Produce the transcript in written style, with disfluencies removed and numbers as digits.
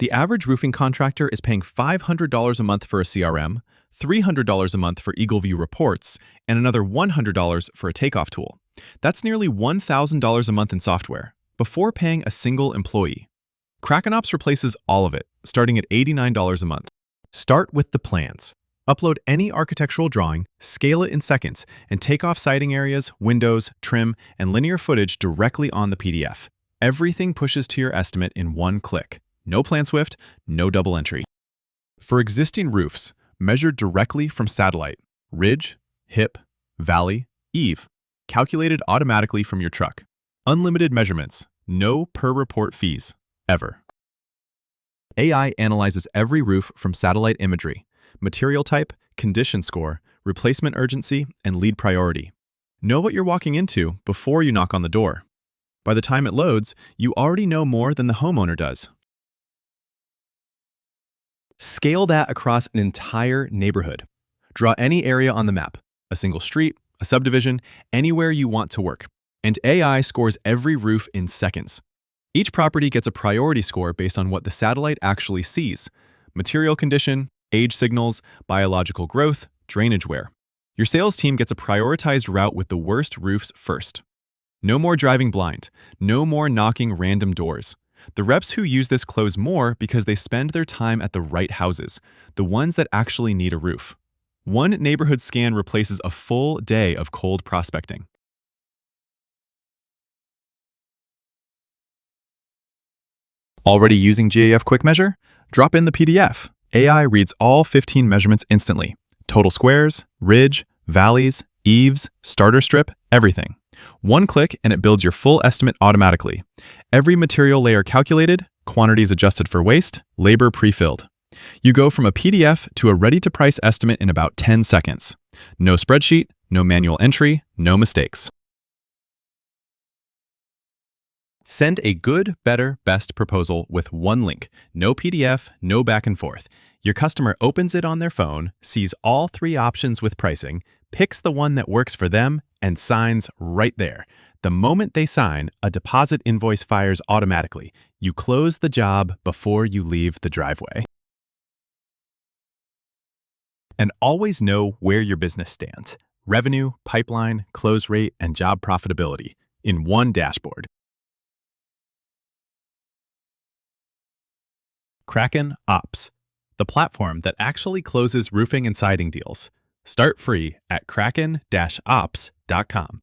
The average roofing contractor is paying $500 a month for a CRM, $300 a month for EagleView reports, and another $100 for a takeoff tool. That's nearly $1,000 a month in software, before paying a single employee. Kraken Ops replaces all of it, starting at $89 a month. Start with the plans. Upload any architectural drawing, scale it in seconds, and take off siding areas, windows, trim, and linear footage directly on the PDF. Everything pushes to your estimate in one click. No plan swift, no double entry. For existing roofs, measure directly from satellite, ridge, hip, valley, eave, calculated automatically from your truck. Unlimited measurements, no per report fees, ever. AI analyzes every roof from satellite imagery, material type, condition score, replacement urgency, and lead priority. Know what you're walking into before you knock on the door. By the time it loads, you already know more than the homeowner does. Scale that across an entire neighborhood. Draw any area on the map, a single street, a subdivision, anywhere you want to work. And AI scores every roof in seconds. Each property gets a priority score based on what the satellite actually sees: material condition, age signals, biological growth, drainage wear. Your sales team gets a prioritized route with the worst roofs first. No more driving blind. No more knocking random doors. The reps who use this close more because they spend their time at the right houses, the ones that actually need a roof. One neighborhood scan replaces a full day of cold prospecting. Already using GAF QuickMeasure? Drop in the PDF. AI reads all 15 measurements instantly. Total squares, ridge, valleys, eaves, starter strip, everything. One click and it builds your full estimate automatically. Every material layer calculated, quantities adjusted for waste, labor pre-filled. You go from a PDF to a ready-to-price estimate in about 10 seconds. No spreadsheet, no manual entry, no mistakes. Send a good, better, best proposal with one link. No PDF, no back and forth. Your customer opens it on their phone, sees all three options with pricing, picks the one that works for them, and signs right there. The moment they sign, a deposit invoice fires automatically. You close the job before you leave the driveway. And always know where your business stands: revenue, pipeline, close rate, and job profitability in one dashboard. Kraken Ops, the platform that actually closes roofing and siding deals. Start free at kraken-ops.com.